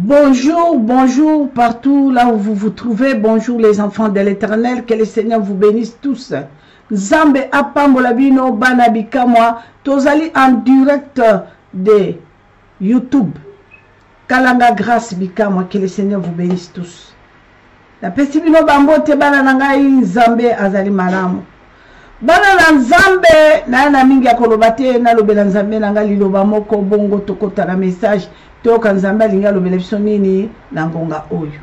Bonjour, bonjour partout là où vous vous trouvez. Bonjour les enfants de l'Éternel. Que le Seigneur vous bénisse tous. Zambe apambola bino banabika moi. Tozali en direct de YouTube. Kalanga grâce bika moi. Que le Seigneur vous bénisse tous. La pesibino bambo te bana nangai Zambe azali malamu. Bana na Nzambe na mingi ya kolobate na lobela Nzambe nanga liloba moko bongo tokota na message toka Nzambe alinga lobela biso nini na ngonga oyo.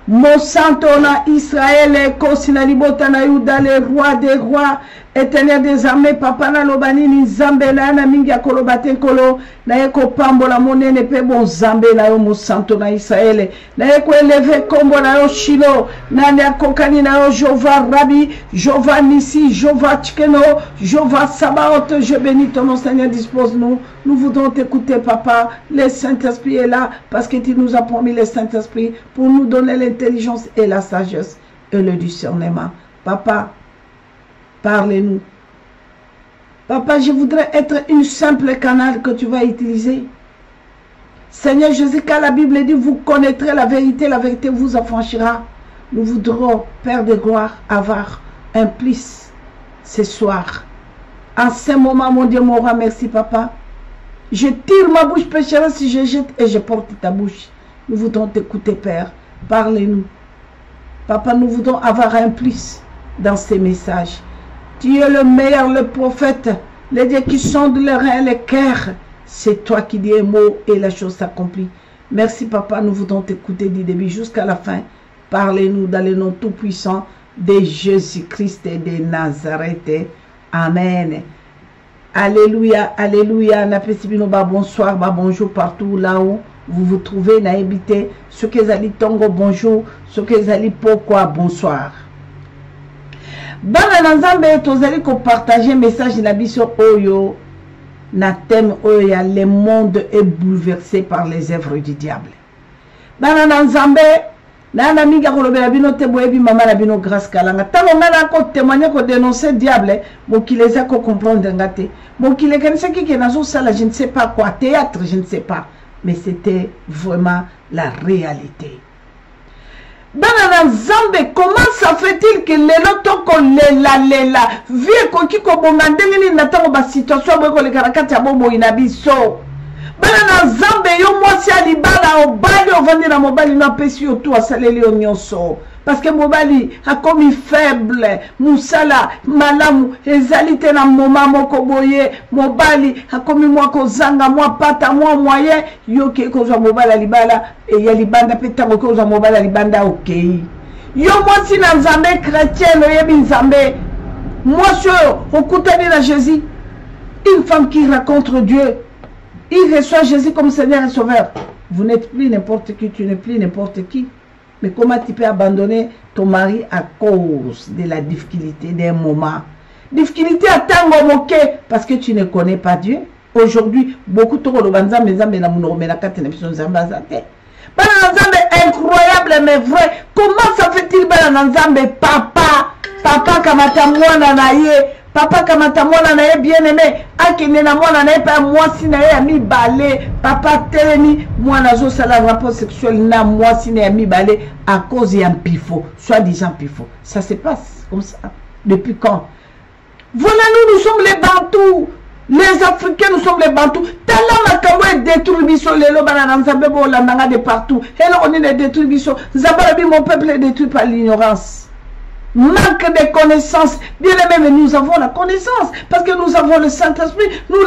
Monsanto na Israël kosina libota na Yuda le roi des rois éternel des armées papa na lobanini Nzambe na mingi ya kolobate nkolo na yeko pambola monene pe bon Nzambe na yo Monsanto na Israël na yeko élever kombo na yo Shilo na ne akokani na yo Jova Rabbi Jova Nissi Jova Tchikeno Jova Sabaoth. Je bénis ton nom Seigneur, dispose-nous, nous voudrons t'écouter papa. Le Saint-Esprit est là parce que tu nous as promis le Saint-Esprit pour nous donner l'intelligence et la sagesse et le discernement. Papa, parlez-nous. Papa, je voudrais être une simple canal que tu vas utiliser. Seigneur Jésus, car la Bible dit, vous connaîtrez la vérité vous affranchira. Nous voudrons, Père de gloire, avoir un plus ce soir. En ce moment, mon Dieu, mon roi, merci papa. Je tire ma bouche pécheresse si je jette et je porte ta bouche. Nous voudrons t'écouter, Père. Parlez-nous. Papa, nous voudrons avoir un plus dans ces messages. Tu es le meilleur, le prophète, les dieux qui sondent le rein, le cœur. C'est toi qui dis un mot et la chose s'accomplit. Merci papa, nous voudrons t'écouter du début jusqu'à la fin. Parlez-nous dans le nom tout-puissant de Jésus-Christ et de Nazareth. Amen. Alléluia, alléluia. Bonsoir, bonjour partout là où vous vous trouvez. Naébité, ce que zali tongo, bonjour. Ce que zali pourquoi, bonsoir. Bana Nzambe, tozali ko partager message na biso oyo na thème oyo le monde est bouleversé par les œuvres du diable. Bana Nzambe, na minga kolobela bino te boyebi mama na bino grâce kalanga. Tango ngana ko témoigner ko dénoncer diable, mokileza ko comprendre ngate. Mokile kense ki nazo sala je ne sais pas quoi, théâtre, je ne sais pas, mais c'était vraiment la réalité. Bana Nzambe, comment ça fait-il que les lotoko lela vie koki ko bonga ndengeni na tango ba situation boy ko le karakati ya bobo inabiso. Bana Nzambe yo mwasi alibala obali ovandi na mobali na pesi yo tout asaleli onyoso parce que mobali a komi faible musala malamu ezalite na moma moko boye mobali a komi mwa kozanga mwa pata mwa moyen yo ke kozwa mobali alibala e ya libanda petango kozwa mobali alibanda okay yo mwasi na Nzambe chrétien oyebi Nzambe mwasi okutani na Jésus, une femme qui rencontre Dieu. Il reçoit Jésus comme Seigneur et Sauveur. Vous n'êtes plus n'importe qui, tu n'es plus n'importe qui. Mais comment tu peux abandonner ton mari à cause de la difficulté d'un moment? Difficulté à tango moqué parce que tu ne connais pas Dieu. Aujourd'hui, beaucoup de incroyable mais vrai. Comment ça fait-il papa kamata mwana na ye? Papa kamata mwana na ye bien-aimé akende na mwana na ye pa mwasi na ye ya mibale papa telemi mwana zo sala rapport sexuel na mwasi na ya mibale à cause ya pifo soi-disant pifo. Ça se passe comme ça depuis quand? Voilà, nous sommes les Bantous, les Africains, nous sommes les Bantous. Tala makambo et détruit biso lelo bana Nzambe bo landanga de partout. Et là on est les détruit biso. Zabarabi mon peuple est détruit par l'ignorance. Manque de connaissances. Bien aimé, mais nous avons la connaissance parce que nous avons le Saint-Esprit, nous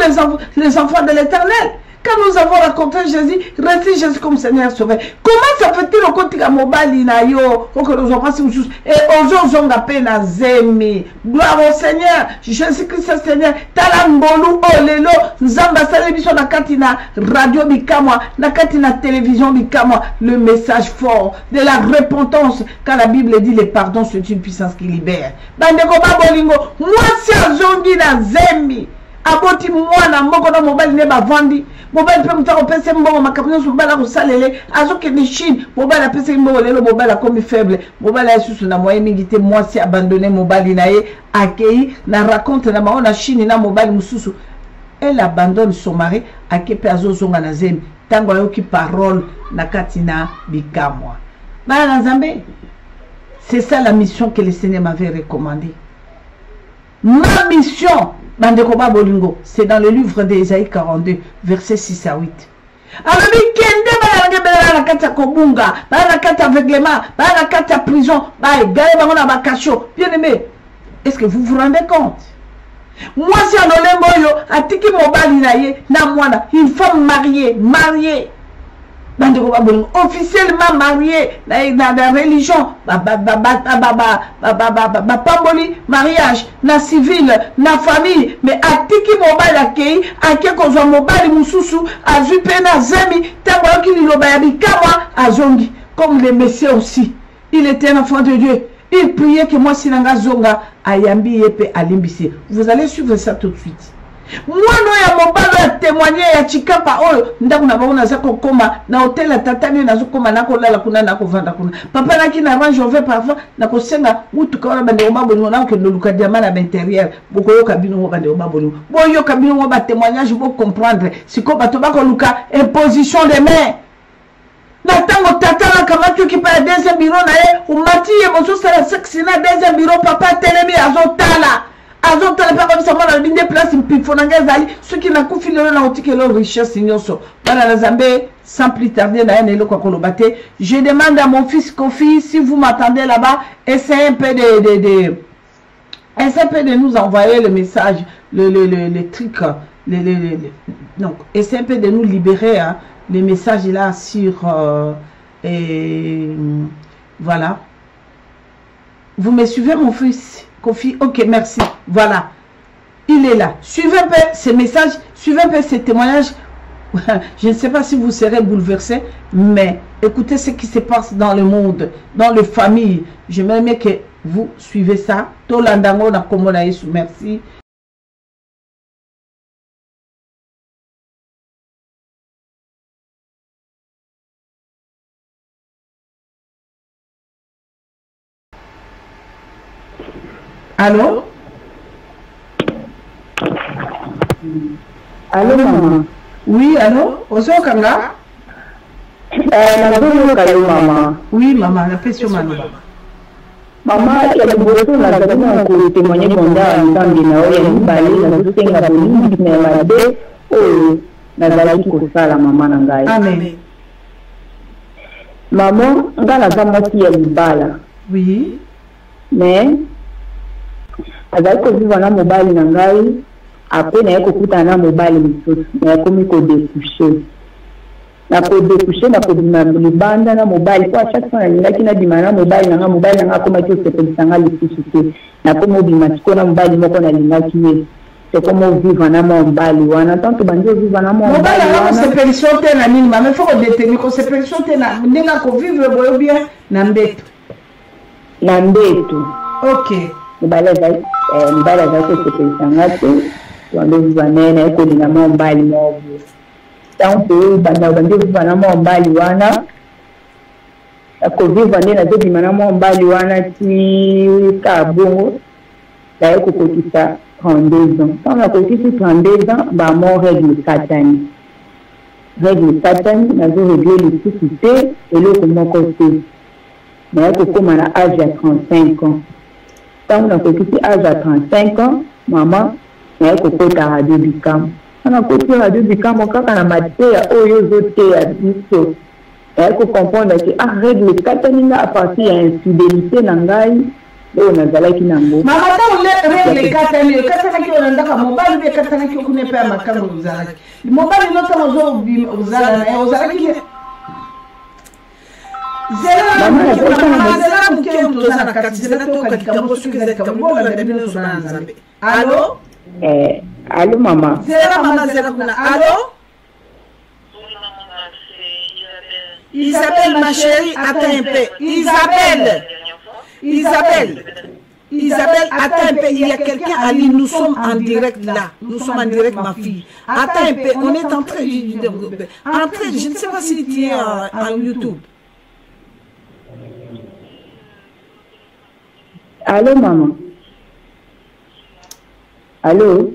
les enfants de l'Éternel. Quand nous avons rencontré Jésus, restez Jésus comme Seigneur Sauveur. Comment ça fait-il au côté de mobali na yo, au côté et aux gens na zemi. Gloire au Seigneur, Jésus-Christ Seigneur. Talambolu olelo, nzamba salebiso na katina radio bikamwa, na katina télévision bikamwa, le message fort de la repentance. Quand la Bible dit le pardon, c'est une puissance qui libère. Bandeko babolingo, moi si azongi na zemi. Aboti mwana moko na mobile ne ba vandi mobile pe mutako pese mbongo makapino su bala ko salele azoke ni Chine mobile pese mbongo lelo mobile comme faible mobile ya susu na moyen mingi te mwasi abandonné mobile na ye accueilli na raconte na Chine na mobile mususu elle abandonne son mari akepe azozonga na zemi tango ayoki parole na katina bikamwa. Bana Nzambe, c'est ça la mission que le Seigneur m'avait recommandée. Ma mission, bandeko ba bolingo, c'est dans le livre d'Ésaïe 42, versets 6 à 8. Alors, kende ba la kata kobunga, ba la kata aveuglement, ba la kata prison, ba gare ba na ba kacho. Bien aimé, est-ce que vous vous rendez compte? Moi, si on a le atiki mobali na ye, na mwana, une femme mariée, officiellement mariée dans la religion, pamboli, mariage, na civil, na famille, mais atiki mobali akei, ake kozwa mobali mususu, azu pena zemi, tango ki liloba ya bikawa, azongi, comme les messieurs aussi. Il était un enfant de Dieu. Il priait que moi, Sinanga Zonga, Ayambi Yepe Alimbisi. Vous allez suivre ça tout de suite. Moi, non, ya mobalo ya témoigner ya chikapa oyo ndaku na baona za kokoma na hotel ya tatami na zokoma na kolala kuna na kovanda kuna. Papa na ki na range over parfois na kosenga mutu ka wana bande omabolo na ke ndoluka diamana na intérieur. Boko yo kabino mo bande omabolo. Bo yo kabino mo ba témoignage bo comprendre. Siko bato ba ko luka imposition des mains. Na tango tata na kamatu ki pa deuxième bureau na ye ou mati ye moso sala sexe na deuxième bureau papa telemi azotala pas comme ça moi na binde place mpifonanga zali ceux qui na kufi lelo na otike lo richesse nyonso bana na Nzambe sans plus tarder na ene lo kolobate. Je demande à mon fils Kofi, si vous m'attendez là-bas, essayez un peu de nous envoyer le message, le truc, donc essayez un peu de nous libérer hein, les messages là sur voilà. Vous me suivez mon fils Kofi? Ok, merci. Voilà. Il est là. Suivez un peu ces messages, suivez un peu ces témoignages. Je ne sais pas si vous serez bouleversés, mais écoutez ce qui se passe dans le monde, dans les familles. J'aimerais bien que vous suivez ça. Tolandango na komona Yesu. Merci. Allô? Allô, maman? Oui, allô? Ozokanga? Maman. Oui, maman, la question maman. Maman, il y a beaucoup de gens qui témoignent de Amen. Maman, oui. Mais, avec que vous avez mobile nangai, après na kokuta na mobile misusu, na komi ko découcher. Na ko découcher na ko libanda na mobile kwa chaque fois na kina dimana mobile na koma ki se pensanga lisusu. Na komo bimatiko na mobile moko na lingaki ye. C'est comme vivre na mobile wana tant que bandi vivre na mobile wana. C'est permission te na nini, mais faut détenir ko c'est permission te na ndinga ko vivre boyo bien na mbeto. Na mbeto. OK. Mbala za ko pensanga te. Quando vanena ko na mobile mobu. Tant que bandi vivre na mobile wana. Ko vivre na zo bimana mobile wana ti ka bongo. Da ko kokisa 32 ans. Quand on a côté 32 ans, bah mon règle satanique. Règle satanique, on a réglé l'électricité et l'autre comment côté. Mais comme on a âge à 35 ans. Quand on a côté âge à 35 ans, maman, on a côté radio bicam. On a côté radio bicam, quand on a matière, oh yo zoté à 10 ans. Et il faut comprendre que la règle satanique à partir à infidélité nangai. On a zalaki nango. Mama ta ule règle katani ki onandaka mobali be katana ki okune pe makango uzalaki. Mobali nota mozo uzala na uzalaki. Zela mke utozana kati zela toka kikambo suki zela kikambo la bebino zana Nzambe. Allô? Allô maman. Zela mama zela kuna. Allô? Isabelle ma chérie, attends un peu. Isabelle, attends un peu, il y a quelqu'un à lui, nous sommes en direct là. Nous sommes en direct, ma fille. Attends un peu, on est en train de... Je ne sais pas si tu es en YouTube. Allô, maman? Allô?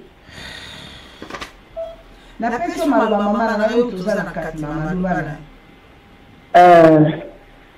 Na pesi maloba mama na yo tozala kati mama lubana.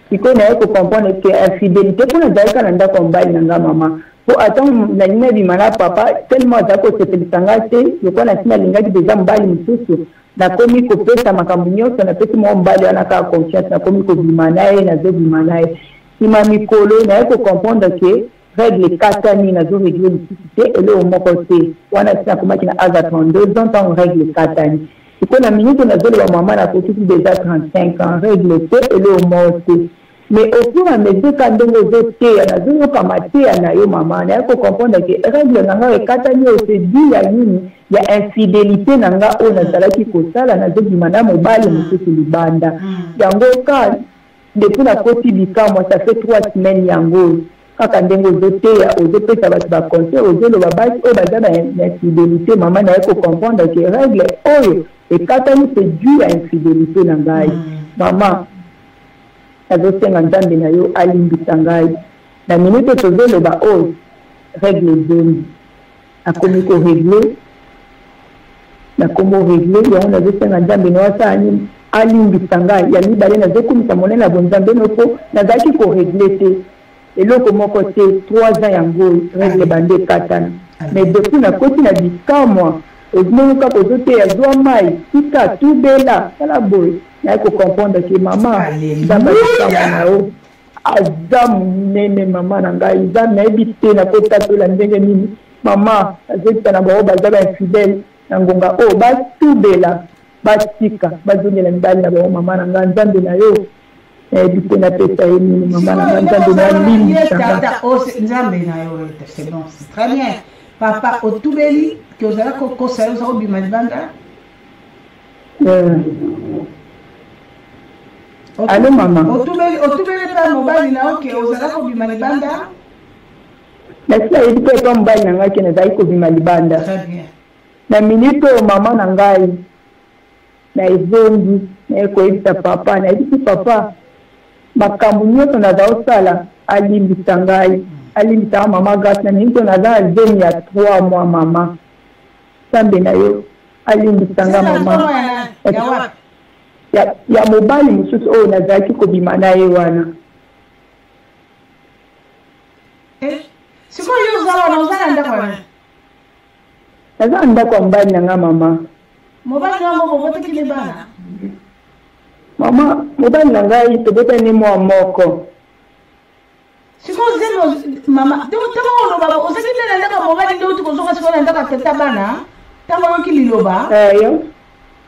Siko na ko comprendre que infidélité pour na nda combat nanga mama. Pour attendre la ligne du mana papa tellement d'accord que c'est sangate, je connais na linga déjà mbali msusu. Na komi ko pesa makambo nyonso na pesi mo mbali ana ka confiance na komi ko bimanaye na zo bimanaye. Ima mikolo na ko comprendre que règle katani na zo régler l'utilité et le mokote. Wana sina komaki na aza 32 ans en règle katani. Siko na minute na zo le maman na petite déjà 35 ans règle te et le mokote. Mais au fur et à mesure quand on vote na zo ko matia na yo maman na ko comprendre que règle nanga e katani o se dit ya nini ya infidélité nanga o na salaki ko sala na zo bimana mobali mususu libanda. Yango ka depuis la côté bika moi ça fait 3 semaines yango kaka ndengo zoteya ozopesa bato baconse ozoloba basi oyo baza na infidélité mama na ye ko comprendre que règle oyo ekatani c'est dû à infidélité na ngai mama azosenga nzambe na yo alimbisa ngai na minute tozoloba oyo règle zoni akomi koregle nakomi oregle yango nazosenga nzambe na wasala nini alimbisa ngai ya mibale nazokumisa monene na bonzambe noko nazalaki koregle te eloko moko te 3 ans yango règle bande katana mais depuis nakoti na bikamwa ozimongo kaka ozoteya zwa mai tika tubela tala boye naye kocomprendre ke mama nzambe bikamwa na yo aza monene mama na ngai nzambe nayebi te nakotatola ndenge nini mama azokita na bango baza bainfidèle na ngonga oyo batubela batika bazongela mibali na bango mama na ngai nzambe na yo bite na pesa ye nini mama na ngai nzambe na limi nzambe na yo c'est bon c'est très bien papa otubeli ke ozala kokosala oza kobima libanda alo mama otubeli mpe mobali na yo ke ozala kobima libanda nasi ayebi te epa mobali na ngai ke nazali kobima libanda na minute oyo mama na ngai na ezongi naye koyebisa papa nayebisi papa makambo nyonso naza osala alimbisa ngai alimbisa mama grâce na minute oyo naza na zemi ya 3 mois mama nzambe na yo alimbisa nga mama ya mobali mosusu oyo nazalaki kobima na ye wana sikoyo oza wana oza na ndako wana naza na ndako ya mobali na nga mama mobali na moko botekile bana mama mobali na ngai tobotani mwa moko sikoyo zeno mama ntango oloba ozaki nde na ndako ya mobali nde uti kozoka sikoyo na ndako ya tata bana ntango oyoki liloba yo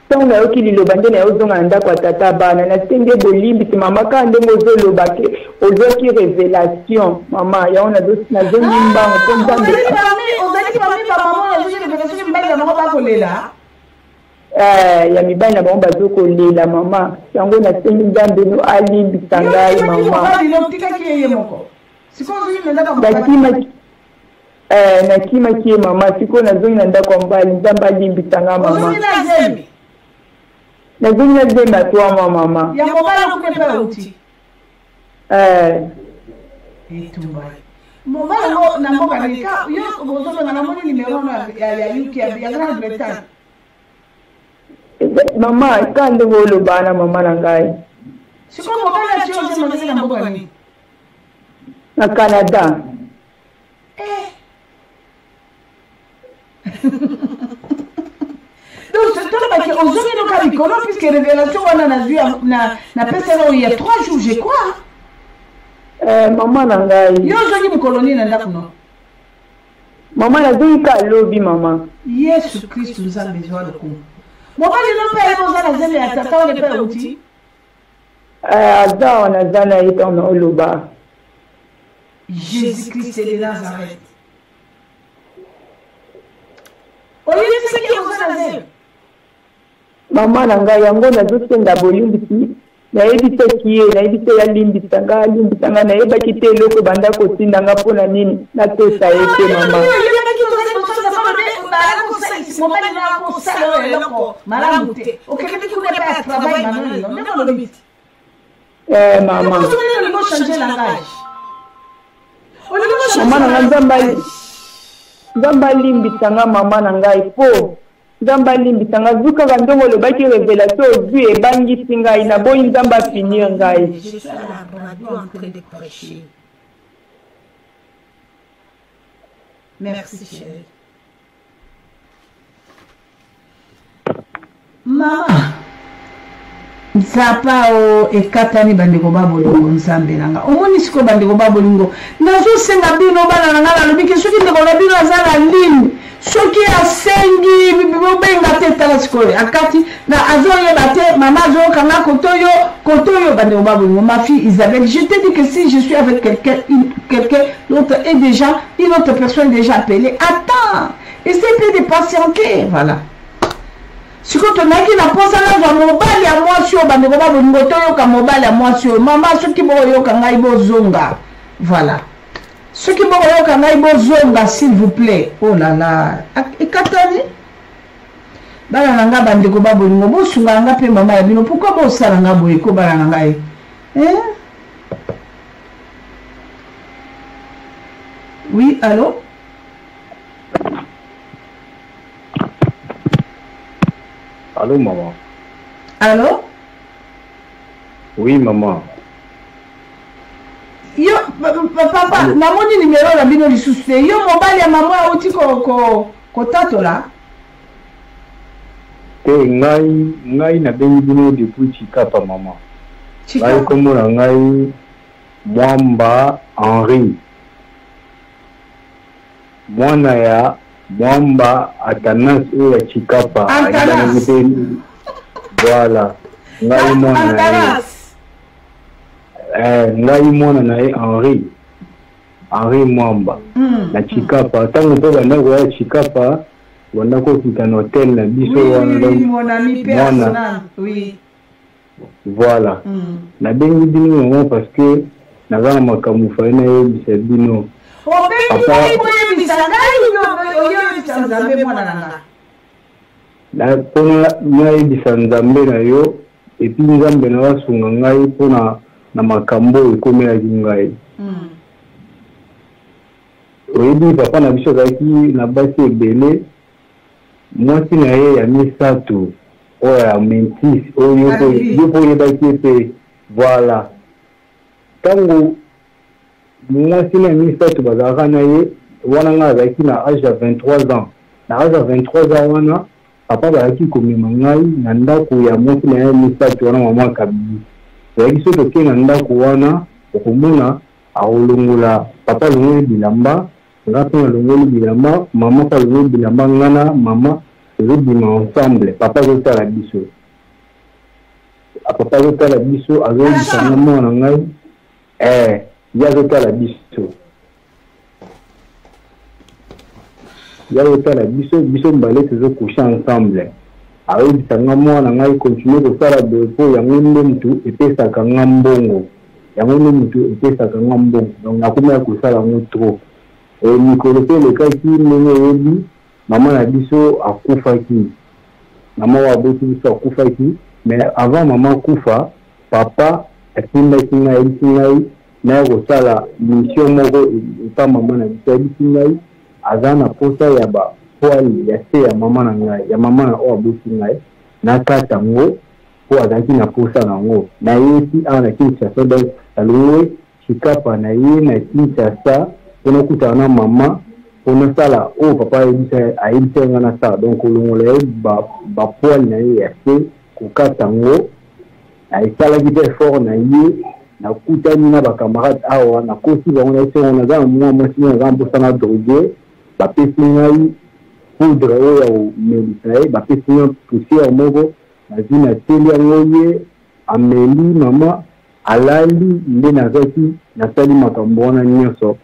ntango nayoki liloba nde nayozonga na ndako ya tata bana nasenge bolimbisi mama kaka ndenge ozoloba ke ozwaki révélation mama yango nazongi mbango mpo nzambe ozalaki bami bamama ozwaki révélation mibali na bango bakolela ya mibali na bango bazokolela mama yango nasengi nzambe no alimbisa ngai mama nakimaki ye mama sikoyo nazongi na ndako ya mobali nzambe alimbisa nga mama nazongi na zembe atwama mama mobali na mboka nika yo ozobenga namoni nimero ya yuki ya Grande Bretagne mama ka ndenge olobana mama na ngai sikoyo mobali ati ozemazeki na mboka nini na Canada donc tolobaki ozongi noka likolo puisque révélation wana nazwi na pesa oyo ya 3 jours je crois mama na ngai yo ozongi mokolo nini na ndako no mama nazongi ka lobi mama yesu kristu nzambe ezwa lokumu mobali no mpe ayeba oza na zembe ya tata wane mpe auti aza wana aza na ye ntango na oloba jésus christ de nazareth oyebisaki oza na zembe mama na ngai yango nazosenga bolimbisi nayebi te kiye nayebi te alimbisa nga nayebaki te eloko banda kotinda nga mpona nini napesa ye te mama mama mama na nga nzambe alimbisa nga mama na ngai po Nzamba limbisanga zuka bandongo le baki révélation du et bangi singa ina boy nzamba finir ngai. Je suis à la radio en train de prêcher. Merci chérie. Maman Nzapa o ekatani bandeko babolingo nzambe nanga. Omoni siko bandeko babolingo. Nazo senga bino bana nanga lobi ke soki ndeko na bino azala ligne. Soki asengi bibenga te tala siko akati na azoye bate mama zo kanga kotoyo bandeko babolingo. Ma fille Isabelle, je te dis que si je suis avec quelqu'un l'autre est déjà une autre personne déjà appelée. Attends, essaie de patienter, voilà. Si tu as mobile à moi sur moi sur maman ceux qui zonga voilà ceux qui zonga s'il vous plaît oh là là et katani bala nanga bandeko babolingo bosunga nga pe mama ya bino pourquoi bosala nga boye ko bala nanga oui allô. Allô, maman. Allô? Oui, maman. Yo, papa, namoni numéro la bino lisusu. Yo, mobile ya maman outi ko tato la. Ngai na bengi bino depuis Chikapa, maman. Chikapa. Ngai komo na ngai Mwamba Henri. Mwana ya Mwamba Atanas ya Chikapa. Atanas. Voilà. Ngai mwana na Henri. Henri Mwamba. Na Chikapa. Tango pe banda kwa Chikapa, banda ko fika na hotel na biso wana. Oui, mon ami personnel. Oui. Voilà. Na bengi bino maman parce que naza makamu fa na yebisa bino. Na pona ngai bisanzambe na yo epi nzambe na wasunga ngai pona na makambo ekomela ngai. Oyebi papa na biso zaki na basi ebele mwasi na ye ya misato oyo ya mentis oyo yopo yebaki pe voilà. Tango mwasi na misato bazalaka na ye wana nga azalaki na age ya 23 ans. Na age ya 23 ans wana papa bazalaki komema ngai na ndako ya mwasi na ye misato wana mama kabili. Bazalaki soki oke na ndako wana okomona akolongola papa alongoli bilamba nga mpe alongoli bilamba mama mpe alongoli bilamba ngana mama ezobima ensemble papa azotala biso. Papa azotala biso azoyebisanga mwana ngai ye azotala biso. Yayotala biso mbale tozokusha ensemble. Aoyebisanga mwana ngai continue kosala boye po yango nde mutu epesaka nga mbongo. Yango nde mutu epesaka nga mbongo. Donc nakomaya kosala yango trop. Mikolo pe elekaki ndenge oyebi mama na biso akufaki. Mama waboti biso akufaki. Mais avant mama akufa papa atindaki ngai ayebisi ngai naya kosala mission moko epa mama na biso ayebisi ngai aza na posa ya bapoale ya se ya mama na ngai ya mama na oyo abosi ngai nakata yango po azalaki na posa nango na ye ti awa na Kinshasa. Donc alongwe Chikapa na ye na Kinshasa mpona okutana na mama mpona sala oyo papa ayebisa nga na sala. Donc olongola ye bapoale na ye ya se kokata yango esalaki mpe effort na ye nakutani na bakamarade awa nakosi bango na ese ngo naza na mwa mwasi naza mposa na drogue bapesi ngai poudre oyo ya komelisa ye bapesi ngai poussière moko nazwi nateli yango ye ameli mama alali nde nazaki nasali makambo wana nyonso.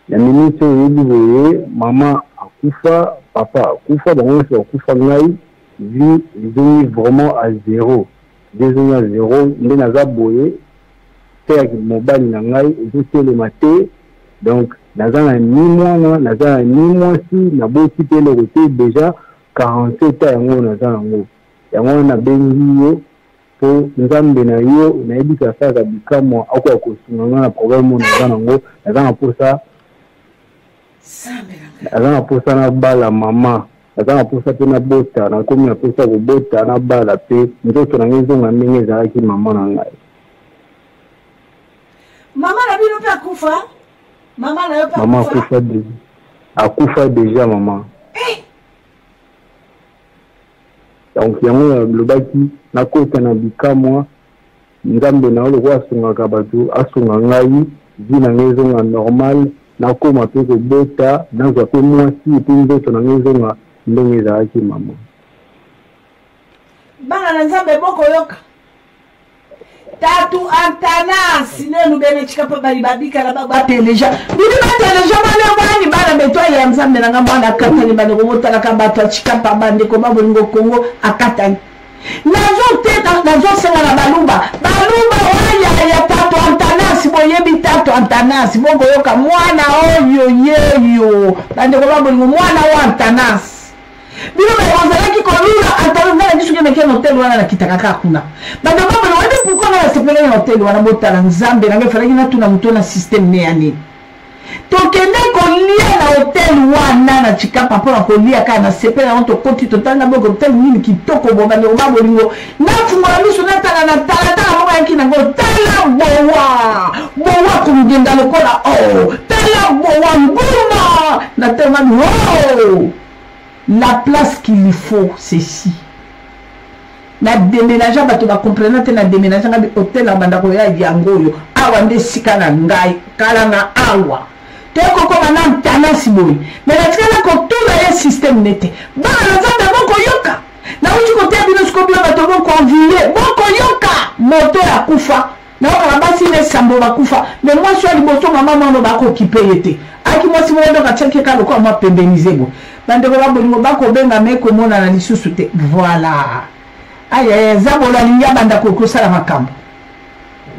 Na miniti oyebi boye mama akufa papa akufa bango nyonso bakufa ngai vie ezongi vraiment à zéro. Ezongi à zéro nde naza boye père mobali na ngai ezotelema te. Donc naza na ni mwana naza na ni mwasi naboti mpe eloko te déjà 47 ans yango naza nango yango nabengi yo po nzambe na yo nayebisa kaka bikamwa akoya kosunga nga na problème oyo naza nango. Naza na posa na bala mama Natanga posa pe na bota na komi na posa ko bota na bala pe nzoto na ngezo nga ndenge ezalaki mama na ngai. Mama na bino pe akufa? Mama na yo pe Mama akufa déjà. Akufa déjà maman. Donc yango lobaki na kota na bikamwa nzambe na lo kwa sunga bato asunga ngai dina ngezo nga normal na koma pe ko bota na kwa pe mwasi pe nzoto na ngezo nga ndenge ezalaki mama. Bana na nzambe boko yoka tatu antanasi nenu bene chikapa bali babika na baba teleja bili ba teleja bale bani bana betwa ya nzambe na ngamba akatani bane ko motala ka bato chikapa bande ko babolingo Kongo akatani nazo teta nazo senga na balumba waya ya tatu antanasi boyebi tatu antanasi bongo yoka mwana oyo yeyo bande ko babolingo mwana wa antanasi bino bazalaki kolula antalo ngana bisuke meke hotel wana na kitakaka kuna bando baba wende pourquoi na sepele hotel wana botala nzambe na ngefalaki na tuna mutona system ne yani tokende kolia na hotel wana na chikapa pona kolia kana sepele na to konti totanga boko hotel nini kitoko boba ne baba lingo na fungola miso na tala na tala moko yaki na ngo tala bowa kumgenda lokola tala bowa nguma na tema la place qu'il lui faut, c'est ici. Na déménager, bato ba comprendre na déménager na hôtel na bandako ya yangoyo. Awa nde sika na ngai, kala na awa. Teko ko na tanasi boy. Mais la tika ko tout le système nete. Ba na zanda boko yoka. Na uchi ko te bino skobio bato boko envier. Boko yoka. Moto ya kufa. Na ko basi ne sambo ba kufa. Mais moi je suis liboso maman no ba ko kipeyete. Aki moi si mo ndo ka tcheke ka ko ma pembeniser bo. Bande ko babolingo bako benga meko mona na lisusu te. Voilà. Aïe, zabo la ligne banda ko sala makambo.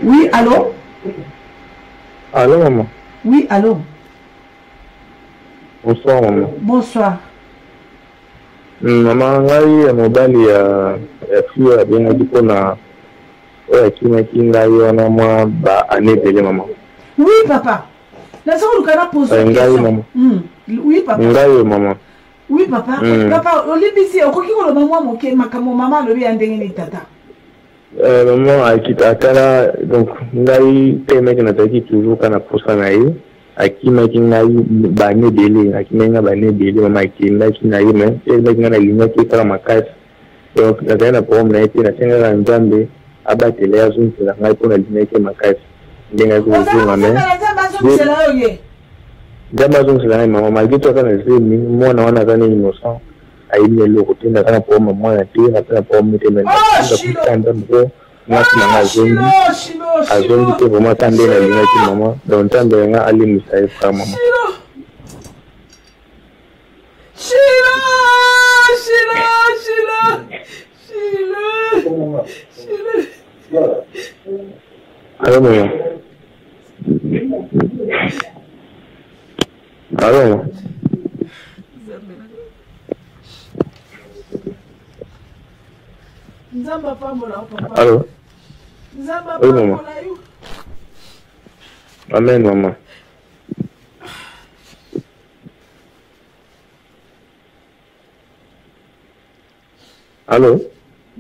Oui, allô? Allô, maman? Oui, allô? Bonsoir, maman. Bonsoir. Maman, ngai mobali ya fille ya bien dit qu'on a qui ngai wana moi ba année de maman. Oui, papa. La sœur Lucana pose une question. Oui, papa. Ngai maman. Oui, papa. Papa, olibisi okoki ko lo maman moke makamo maman lo bi andenge ni tata. Maman akitaka donc ngai teme kana taki toujours kana posa na ye akima kingai bane dele akimenga bane dele mama kinda kinai me ele ngana linya ki kala makasi donc na pomme na eti na tenga na nzambe abatele azunzi la ngai pona linya ki makasi ndenga ko zuma me Dama zunzi la mama malgré toi kana zemi mwana wana kana innocent ayi le côté na kana pomme mwana te na kana pomme te men azongi te vraiment tande na lingaki maman donc tande nga ali misai fra maman Allô maman. Allô. Allô. Oui, maman. Amen, maman. Allô.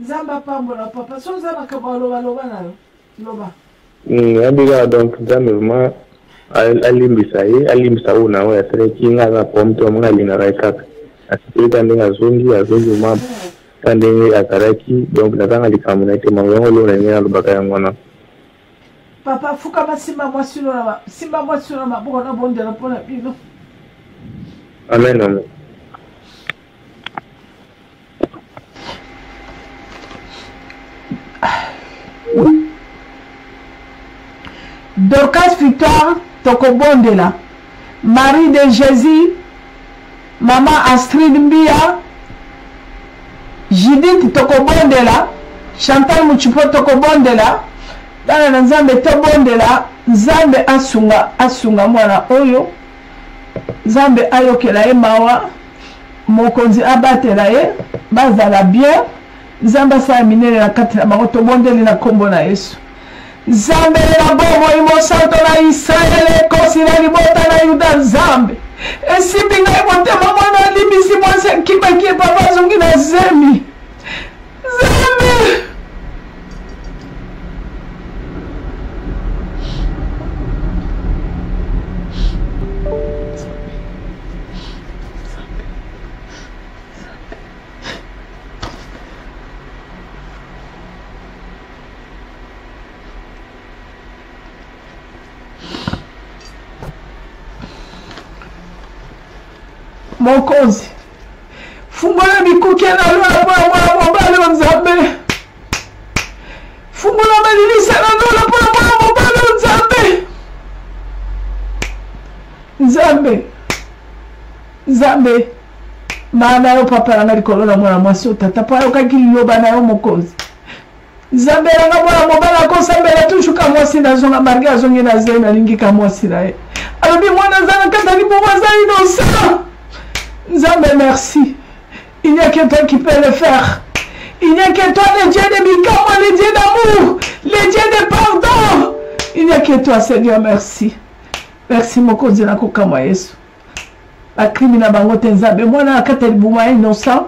Zamba pambola papa so zamba kabalo baloba nayo loba. Abiga donc vraiment alimbisa una wa sere kinga ga pomto mga linara kaka. Asipita ndinga azongi mama. Kandenge akaraki donc natanga likamuna ite mawango lo na nyana lubaka yangona. Papa fuka masimba mwasilo na simba mwasilo na maboko na bonde na pona bino. Amen amen. Dorcas Victoire Tokobondela, Marie de Jésus, Maman Astrid Mbia, Judith Tokobondela, Chantal Muchipo Tokobondela, Dana Nzambe Tobondela, Nzambe asunga mwana oyo, Nzambe ayokela ye mawa, mokonzi abatela ye, bazala bien, Nzambe sa minene na kati na bango tobondeli na kombo na Yesu. Nzambe la bomo imosanto na Israele kosi na libota na Yuda Nzambe. Esimbi ngai motema mwana libisi mwasi akimaki papa azongi na zemi. Zemi. Mokonzi fungola mikuke na lwa mwa mobali Nzambe fungola malilisa na lwa mwa mobali Nzambe maana yo papa na likolo na mwana mwasi tata pa yo kakili bana yo mokonzi Nzambe nga mwana mobali akosambela tushuka mwasi na zonga marga azongi na zena lingika mwasi na ye alobi mwana zana kata libo waza inosa. Nzambe, merci. Il n'y a que toi qui peux le faire. Il n'y a que toi, le Dieu de Bikama, le Dieu d'amour, le Dieu de pardon. Il n'y a que toi, Seigneur, merci. Merci, Mokozi na kokama Yesu. La crimina bangote Nzambe. Moi, na kata libuma innocent.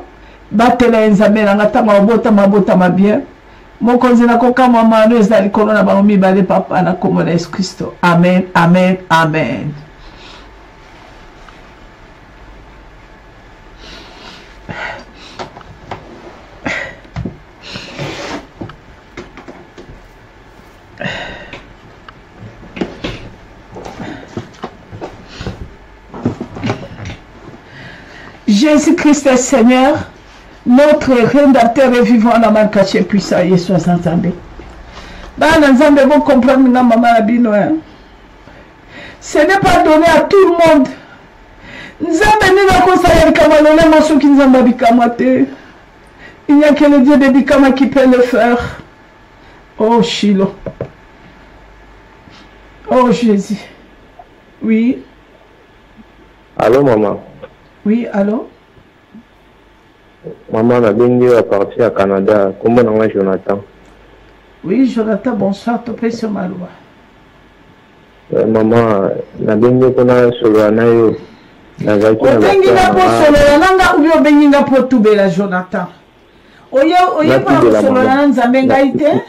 Batela Nzambe, na ngata mabota mabien. Mokozi na kokama manu ezali kolona bangomi bale papa na komona Yesu Christo. Amen, amen, amen. Jésus-Christ est Seigneur, notre rédempteur et vivant en aman caché puissant Yesu Nzambe. Bana Nzambe bon comprendre na maman abino. Ce n'est pas donné à tout le monde. Nzambe ni na kosala bikamalo na soki Nzambe bikamate. Il n'y a que le Dieu de Bikama qui peut le faire. Oh Shiloh. Oh Jésus. Oui. Allô maman. Oui, allô? Maman, on a bien parti à Canada. Comment on a Jonathan? Oui, Jonathan, bonsoir. Tu peux sur ma loi. Maman, on a bien qu'on a sur la naïo. On a bien qu'on a sur la pour tout la Jonathan. Oye, pas sur la Nzambe ngaite?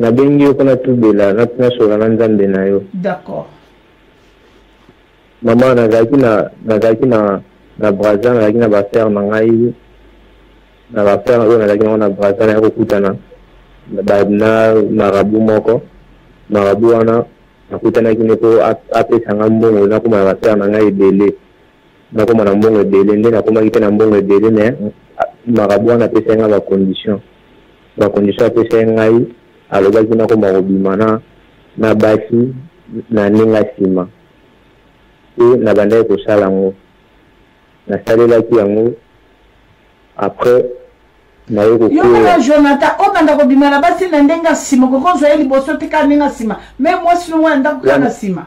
On a bien qu'on a tout la sur la Nzambe naïo. D'accord. Maman, nazaki na Brazza, nazaki na bafer na ngai na bafer oyo nazaki na Brazza na kokutana na marabu moko marabu wana nakutanaki neko apesanga mbongo nakoma na bafer na ngai ebele nakoma na mbongo ebele nde nakomaki te na mbongo ebele me marabu wana apesanga bacondition apesanga ngai alobaki nakoma kobima na basi na ndenge nsima et na bandai ko sala ngo na salela ki yango après na yoko ko yo Jonathan o banda ko bimana basi na ndenga sima ko konzo eli boso tika ndenga sima mais moi sino wanda ko kana sima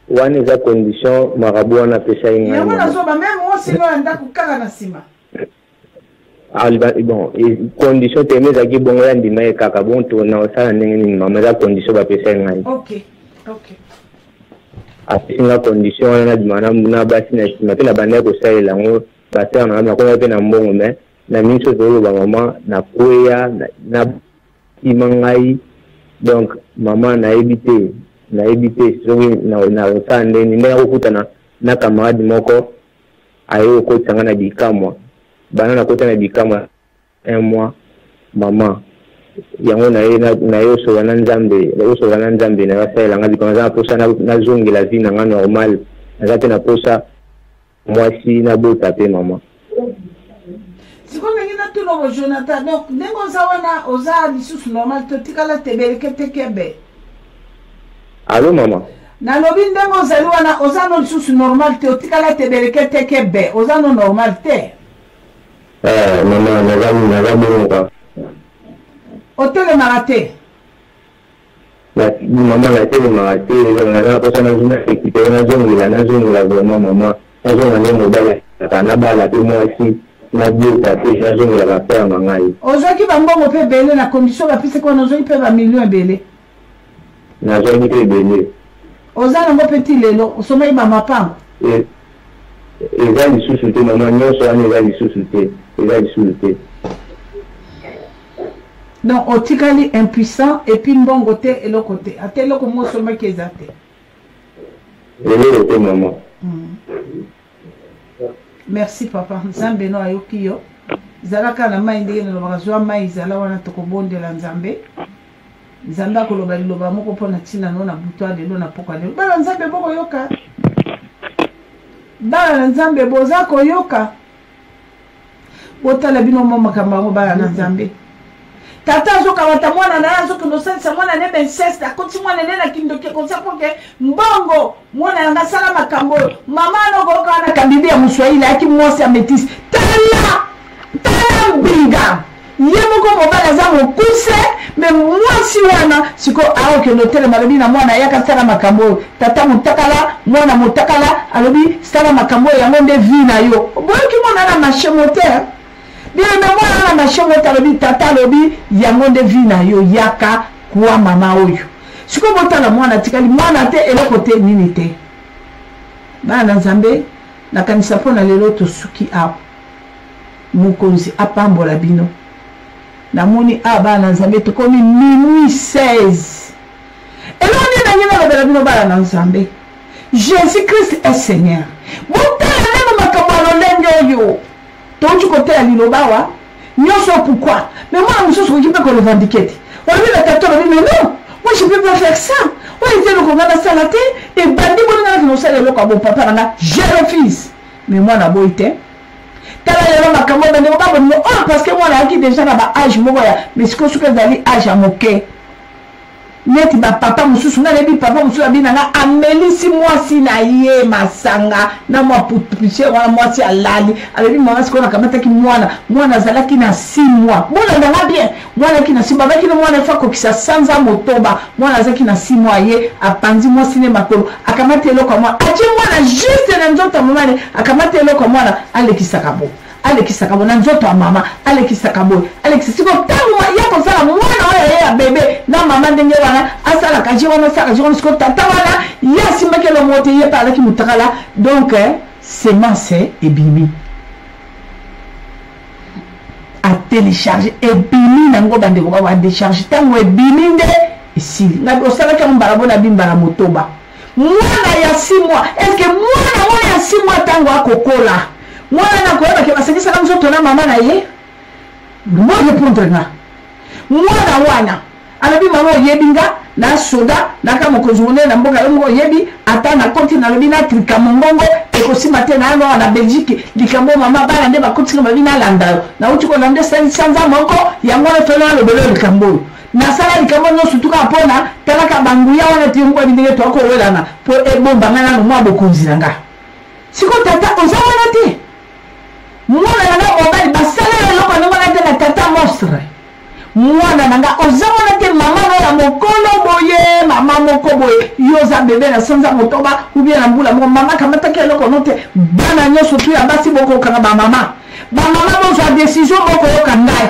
wana za condition marabu wana pesa inga yo na so ba même moi sino wanda ko kana sima bon condition teme za ki bongo ya ndima kaka bon to na sala ndenge ni mama za condition ba pesa inga OK asinga condition wana dimana na basi na sima pe na banda ko salela ngo basa na ko pe na mbongo me na miso zolo ba mama na koya na imangai donc mama na ebité soki na sande ni na kokutana na camarade moko ayo ko tsanga na bikamwa bana na kota na bikamwa un mois mama yango na yo so na Nzambe na basala nga bikamwa posa na zongi la vie na nga normal na te na posa mwasi na bota pe mama siko ngina tuno Jonathan donc nengo zawana oza lisusu normal to tikala tebeleke tekebe. Allô maman. Na lobi ndengo zali wana oza no lisusu normal te otikala tebeleke tekebe oza no normal te. Maman na bonga. Otele marate. Maman na tele marate na posa na zona ekite na zongi la vraiment maman. Na zonga ne modala kana bala pe mwasi. Na bota pe na zongi la père mangai. Ozaki bambongo pe bele na condition ba pise ko na zongi pe ba million bele. Na zongi pe bele. Oza nango petit lelo osomai ba mapango. eza lisusu te mama nyonso wana eza lisusu te eza lisusu te. Donc otikali impuissant et puis mbongo te eloko te ate eloko mo seulement ki eza te eloko te mama. Merci papa nzambe no ayoki yo zalaka na mai ndenge nalobaka zwa mai ezala wana tokobondela nzambe nzambe akoloba liloba moko mpona ntina no na buto lelo na pokwa lelo bana nzambe bokoyoka bana nzambe boza koyoka botala bino mo makambo yango bana na nzambe tata azokamata mwana na ye azokende osalisa mwana ne benseste akoti mwana ne na kindoki kosa poke mbongo mwana yanga asala makambo oyo mama anokoyoka wana kabibi ya moswahili ayaki mwasi ya métise tala mbinga ye moko mobali aza mokuse me mwasi wana siko aokende otelema alobi na mwana ayaka sala makambo oyo tata motakala mwana motakala alobi sala makambo oyo yango nde vi na yo boyoki mwana na mashemo te bien me mwana na mashemo te alobi tata alobi yango nde vi na yo yaka kuwa mama oyo siko botala mwana tikali mwana te eloko te nini te bana nzambe nakanisa mpona lelo tosuki awa mokonzi apambola bino namoni bana nzambe tokomi minuit 16 eloni na ngina lobela bino bana na nzambe Jésus Christ est Seigneur botala neno makambo alolenge oyo toki kotela lilobawa nyonso pourquoi mais moi mosusu koki mpe korevendiquer te olobi na tata olobi mais non moi je peux pas faire ça oyo ete eloko nga nasala te ebandi bolinganaki nosala eloko ya bopapa nanga je refuse mais mwana boyi te tala lelo makambo bandeko babolingo oyo parce que mwana ayaki déjà na baage moko ya mais sikoyo soki ezali age ya moke neti bapapa mosusu nga nayebi papa mosusu abi nanga amelisi mwasi na ye masanga na mwa pupiche wana mwasi alali alobi mama sikoyo nakamataki mwana azalaki na 6 mois mwana nanga bien mwana aki na 6 mois babaki na mwana efa kokisa sanza motoba mwana azalaki na 6 mois ye apanzi mwasi ne makolo akamati eloko ya mwana atie mwana juste na nzoto ya momane akamati eloko ya mwana alekisaka bo alekisaka bo na nzoto ya mama alekisaka boye alekisa siko ntango ya kosala mwana oyo ye ya bebe na mama ndenge wana asalaka je wana asalaka je wana siko tata wana ye asimbaki elongo te ye mpe alaki motakala donc semence ebimi atelecharge ebimi nango bandeko babo adecharge ntango ebimi nde esili osalaki yango mbala bona bimbala motoba mwana ya 6 mois est ce que mwana ya 6 mois ntango akokola mwana na koyeba ke basekisaka nzoto na mama na ye mo répondre nga mwana wana alobi mama oyebi nga na soda naka mokonzi monene na mboka yango oyebi ata na koti nalobi natrika mongongo ekosima te na yango na Belgique likambo mama bana nde bakotika babi nalanda yo nauti kolanda sanza moko yango wana tolo alobelo likambo oyo nasala likambo nyonso tuka mpona talaka banguya wana te mbo ndenge twakowelana po ebomba nga nano mwa bokonzi na nga siko tata oza wana te mwana nanga mobali basala eloko ndenge wana te na tata monstre mwana nanga oza wana te mama na mokolo boye mama moko boye yoza bebe na sanza motoba ubie na mbula moko mama kamataki eloko no te bana nyonso tu ya basi bokokanga bamama bozwa décision bokoyoka ngai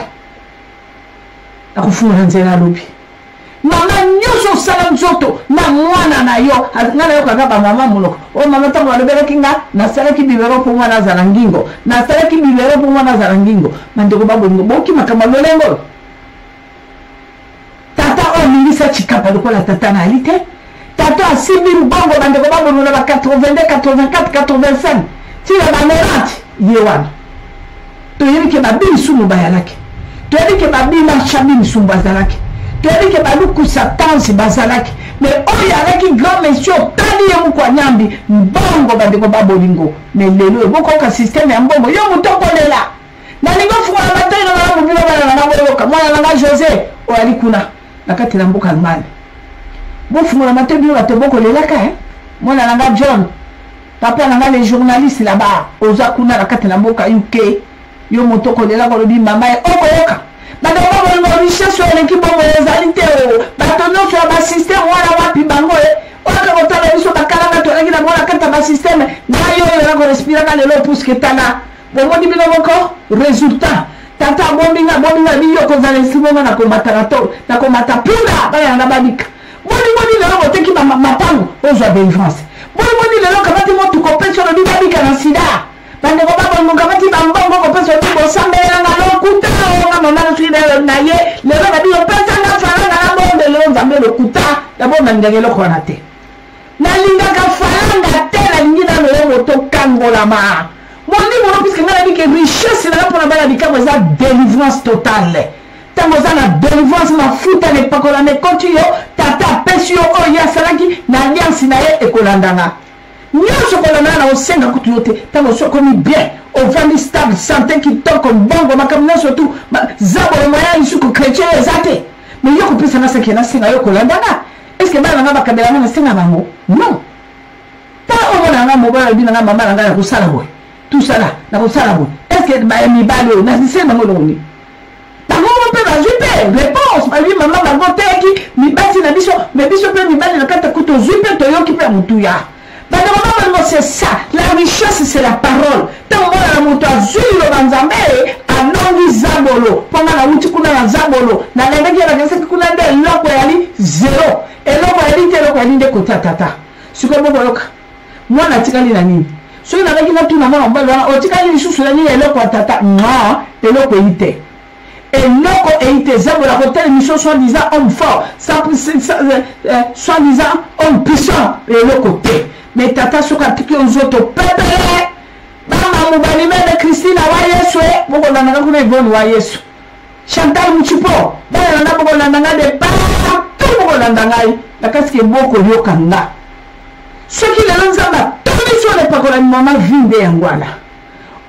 akufungula nzela alobi mama nyonso osala nzoto na mwana na yo nga nayokaka bamama moloko oyo mama ntango alobelaki nga nasalaki bibero mpo mwana azala ngingo nasalaki bibero mpo mwana azala ngingo bandeko babolingo boki makambo lolengo tata oyo milisa chikapa lokola tata na ali te tata asimbi mbongo bandeko babolingo ba 82 84 85 tina bamerante ye wana toyebi ke babi misumu bayalaki toyebi ke babi machabi misumbu azalaki toyebi ke balukusa tansi bazalaki mais oyo alaki grand monsieur otali ye mokwa nyambi mbongo bandeko babolingo mais lelo ebokoka systeme ya mbongo yo moto okolela nalingi ofungola matoi na malamu bino bana nanga boyoka mwana nanga José oyo ali kuna na kati na mboka Allemagne bofungola matoi bino bato bokolelaka mwana nanga John papa nanga les journalistes là-bas oza kuna na kati na mboka UK yo moto okolela kolobi mama ye okoyoka bato babolingo richesse oyo eleki bongo ezali te bato nyonso ya basysteme wana wapi bango oyaka kotala biso bakalanga tolaki na mwana kati ya basysteme ngai oyo na korespiraka lelo puske tala bomoni bino moko résultat tata bombinga biyo kozala esimonga na komatana to na komata pula bana nanga babika boni lelo boteki matango ozwa délivrance boni lelo kabati motu kopé sur le bibika na sida bande ko ba bon kabati bambongo kopé sur le bosambe na lokuta na mama sida na ye lelo ba dio pesa na faranga na bonde lelo nzambe lokuta d'abord na ngelo ko na te na linga ka faranga te na ngina lelo moto kangola ma moni mono puisque ngala bike richesse na pour na bala bikamo za délivrance totale. Tango za na délivrance ma futa ne pakola ne continue tata pesio o ya salaki na alliance na ye ekolandanga nyonso kolanda na osenga kutu yote tango soko ni bien au vandi stable santé qui toko bongo makamna surtout zabo le moyen isuko chrétien ezate mais yoko pesa na sekena singa yoko landanga est-ce que bana ngaba kabela na singa bango non ta o mona ngamo bana bina ngama mama ngana kusala boy tout ça là na kusala boy est-ce que ba mi balo na singa ngolo ni réponse ma vie maman ma goteki mi basi na biso mais biso pe mi bali na kata kuto zupe to yoki pe mutuya ba de maman c'est ça la richesse c'est la parole tant la muto azuli lo banzambe anongi zabolo ponga na uti kuna na zabolo na lendeki na kese kuna de loko yali zero eloko yali te loko yali de kota tata siko boboloka mwana tikali na nini so na leki na tuna mwana mbala o tikali ni susu na nini eloko tata non eloko yite et loko eite zabo la hôtel mission soi-disant homme fort soi-disant homme puissant et loko te mais tata soka tiki onzoto pepele bama mubali mene Christine wa Yesu boko na nanga kuna Yvonne wa Yesu Chantal Muchipo bana na boko na nanga de pa tout boko na nanga na kaske boko yokanga soki le nzamba toni so le pakola mama vinde yangwala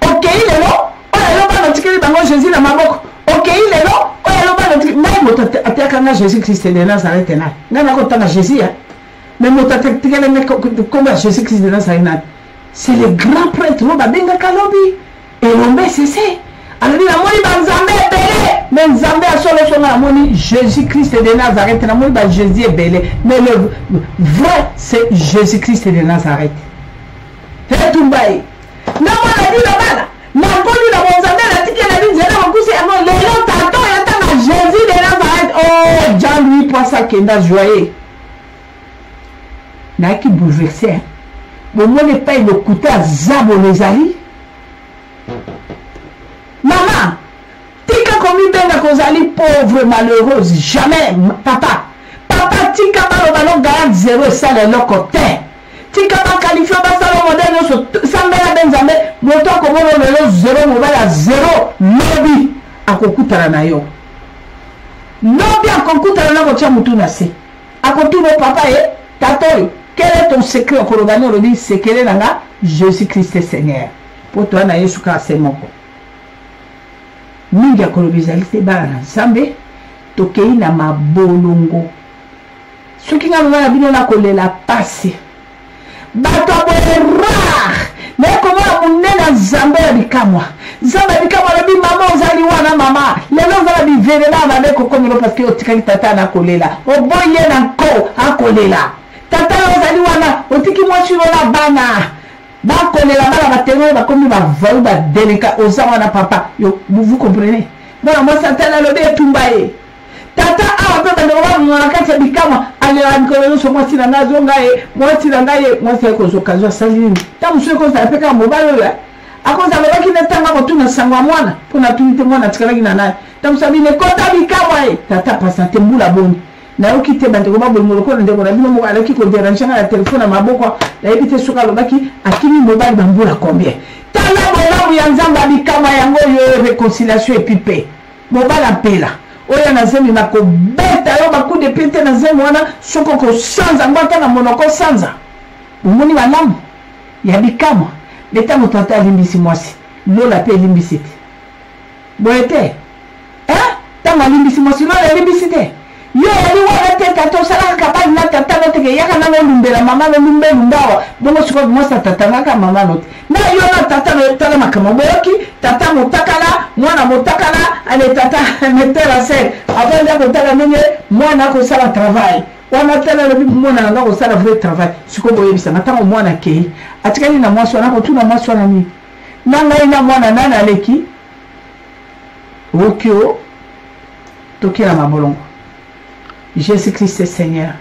OK lelo oyo bana tikeli bango Jésus na maboko OK lelo oyo bana tikeli mai moto atakanga Jésus Christ de Nazareth na ngana ko tanga Jésus mais moto atakeli me comme Jésus Christ de Nazareth c'est le grand prêtre roba benga kalobi et l'ombe c'est alors la moni banzambe belé mais nzambe a solo sona moni Jésus Christ de Nazareth na moni ba Jésus est belé mais le vrai c'est Jésus Christ de Nazareth tetumbai na mona di la bala na poli na bonzambe la tiki na di zela makusi avant lelo tato ya tanga Jésus de Nazareth oh Jean-Louis Poissa kenda joyeux na qui bouleversé bon moi ne pas le couteau à zabo les ali maman tika komi benga kozali pauvre malheureuse jamais papa tika ba balo gagne zéro ça le locoté tika ba qualifié ba ça le modèle so sambela benzambe moto ko mo le zéro mo ba zéro lobi akokutana na yo lobi akokutana na ko tia mutu na se akotuno papa tato quel est ton secret au Corobani on dit secret nanga Jésus Christ Seigneur pour toi na Yesu ka semoko mingi ya kolobizalite bana nzambe tokei na mabolongo soki nga mama na bino na kolela pasi bato rare mais comment munena nzambe ya bikamwa nzambe ya bikamwa na bi mama ozali wana mama lelo ozala bivelela na beko komelo parce que otikaki tata na kolela oboye na nko akolela tata ozali wana otiki mwasi na bana bakolela bala batengo bakomi bavalu badeleka ozawa papa yo vous comprenez bona moi santana lobe etumbaye tata awa pe bando ba mwana kati bikama alela nkolo so mwasi na nazo ngaye mwasi na ngaye mwasi ko zo kazo salini tamu sio ko sa peka mobalo ya akoza babaki na tanga ko tuna sangwa mwana pona tunite mwana tikalaki na naye tamu sabine kota bikama tata pasante mbula boni na okite bande ko babolo moloko ndeko na bino mo alaki ko déranger na téléphone na maboko na ebite suka lobaki akini mobali bambula combien tala bola ya nzamba bikama yango yo réconciliation epipe mobala pela oya na zemi mako beta yo baku de pete na zemi wana soko ko sanza ngota na monoko sanza umoni walamu ya bikama beta mutata limbisi mwasi lola pe limbisi boete tama limbisi mwasi lola limbisi te yo ali wana te tato sala kapali na tata no te yaka na lumbela mama no lumbe lumbawa bongo siko mosa tata na ka mama no na yo na tata no tala makama boki tata motakala mwana motakala ale tata metela se avant de tala nene mwana ko sala travail wana tala le mwana na ko sala vrai travail siko boyebisa matango mwana ke atikali na mwaso na ko tuna mwaso na ni nanga ina mwana nana leki okyo tokela mabolongo Jésus-Christ est Seigneur.